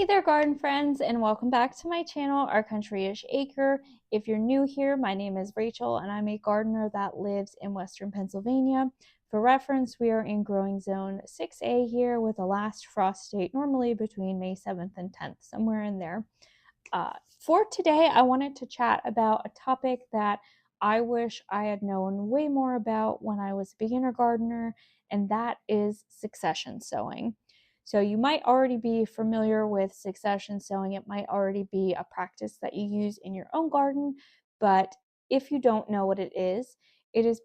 there, garden friends, and welcome back to my channel, Our Country-ish Acre. If you're new here, my name is Rachel, and I'm a gardener that lives in Western Pennsylvania. For reference, we are in growing zone 6A here with a last frost date normally between May 7th and 10th, somewhere in there. For today, I wanted to chat about a topic that I wish I had known way more about when I was a beginner gardener, and that is succession sowing. So you might already be familiar with succession sowing. It might already be a practice that you use in your own garden, but if you don't know what it is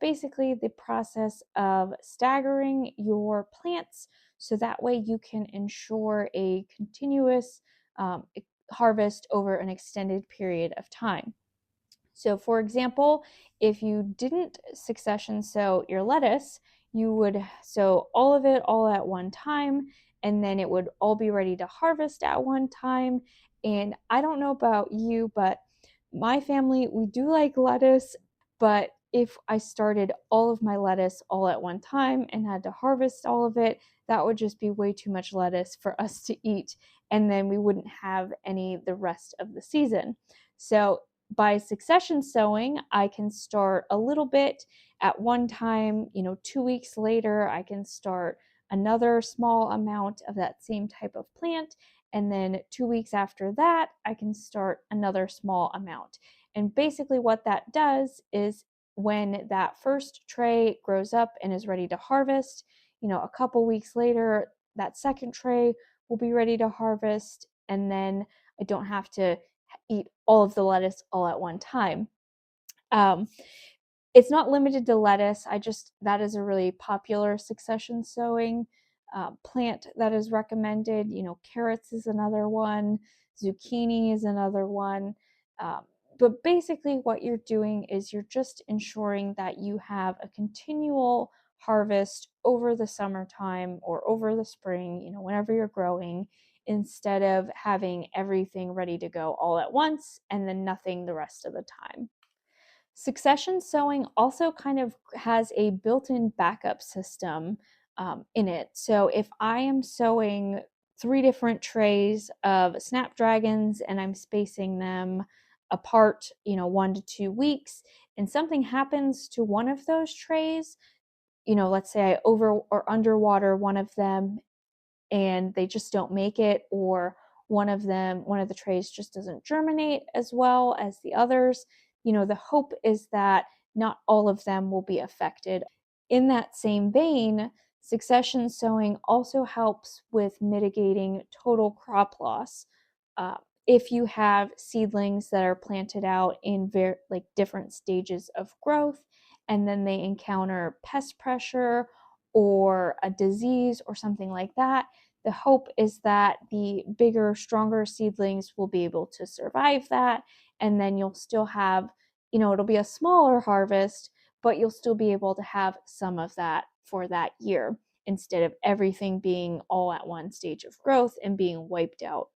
basically the process of staggering your plants so that way you can ensure a continuous harvest over an extended period of time. So for example, if you didn't succession sow your lettuce, you would sow all of it all at one time, and then it would all be ready to harvest at one time. And I don't know about you, but my family, we do like lettuce, but if I started all of my lettuce all at one time and had to harvest all of it, that would just be way too much lettuce for us to eat, and then we wouldn't have any the rest of the season. So by succession sowing, I can start a little bit at one time. 2 weeks later, I can start another small amount of that same type of plant. And then 2 weeks after that, I can start another small amount. And basically what that does is when that first tray grows up and is ready to harvest, a couple weeks later, that second tray will be ready to harvest. And then I don't have to eat all of the lettuce all at one time. It's not limited to lettuce. That is a really popular succession sowing plant that is recommended. Carrots is another one, zucchini is another one. But basically what you're doing is you're just ensuring that you have a continual harvest over the summertime or over the spring, whenever you're growing, instead of having everything ready to go all at once and then nothing the rest of the time. Succession sowing also kind of has a built-in backup system in it. So if I am sowing 3 different trays of Snapdragons and I'm spacing them apart, 1 to 2 weeks, and something happens to one of those trays, let's say I over or underwater one of them and they just don't make it, or one of the trays just doesn't germinate as well as the others, the hope is that not all of them will be affected. In that same vein, succession sowing also helps with mitigating total crop loss. If you have seedlings that are planted out in different stages of growth, and then they encounter pest pressure or a disease or something like that, the hope is that the bigger, stronger seedlings will be able to survive that, and then you'll still have, it'll be a smaller harvest, but you'll still be able to have some of that for that year instead of everything being all at one stage of growth and being wiped out.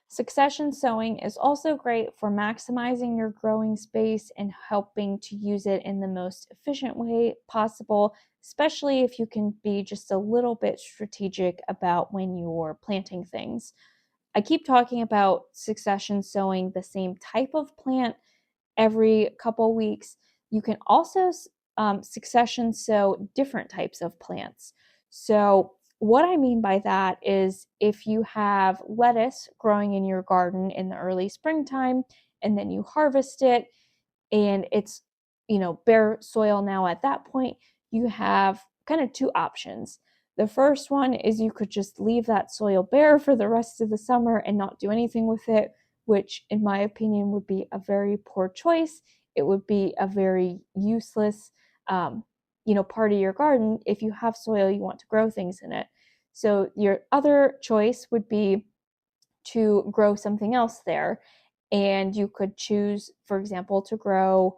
Succession sowing is also great for maximizing your growing space and helping to use it in the most efficient way possible, especially if you can be just a little bit strategic about when you're planting things. I keep talking about succession sowing the same type of plant every couple weeks. You can also succession sow different types of plants. So what I mean by that is if you have lettuce growing in your garden in the early springtime and then you harvest it and it's, bare soil now at that point, you have kind of 2 options. The first one is you could just leave that soil bare for the rest of the summer and not do anything with it, which in my opinion would be a very poor choice. It would be a very useless part of your garden if you have soil you want to grow things in it. So your other choice would be to grow something else there, and you could choose, for example, to grow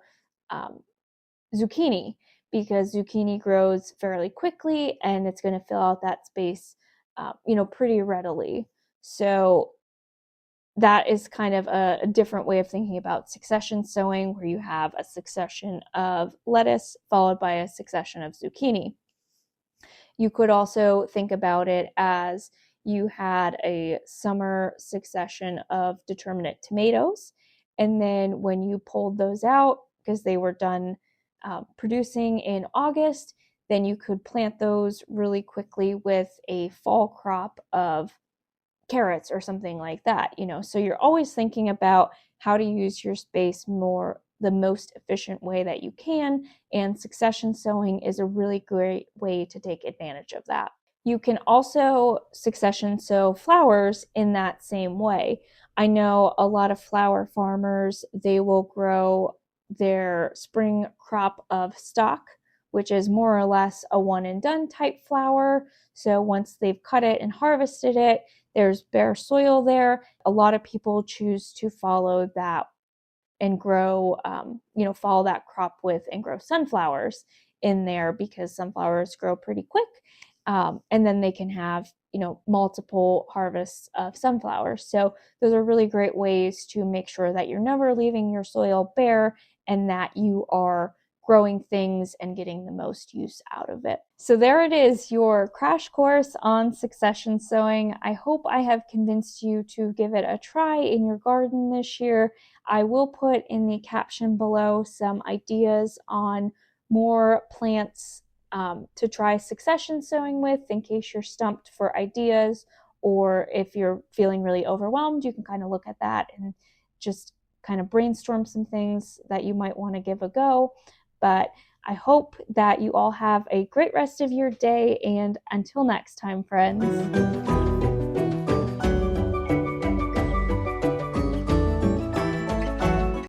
zucchini, because zucchini grows fairly quickly and it's going to fill out that space pretty readily. So that is kind of a different way of thinking about succession sowing, where you have a succession of lettuce followed by a succession of zucchini. You could also think about it as you had a summer succession of determinate tomatoes. And then when you pulled those out, because they were done producing in August, then you could plant those really quickly with a fall crop of carrots or something like that, So you're always thinking about how to use your space the most efficient way that you can, and succession sowing is a really great way to take advantage of that. You can also succession sow flowers in that same way. I know a lot of flower farmers, they will grow their spring crop of stock, which is more or less a one and done type flower. So once they've cut it and harvested it, there's bare soil there. A lot of people choose to follow that and grow, follow that crop with and grow sunflowers in there, because sunflowers grow pretty quick. And then they can have, multiple harvests of sunflowers. So those are really great ways to make sure that you're never leaving your soil bare and that you are growing things and getting the most use out of it. So there it is, your crash course on succession sowing. I hope I have convinced you to give it a try in your garden this year. I will put in the caption below some ideas on more plants to try succession sowing with, in case you're stumped for ideas, or if you're feeling really overwhelmed, you can kind of look at that and just kind of brainstorm some things that you might want to give a go. But I hope that you all have a great rest of your day, and until next time, friends.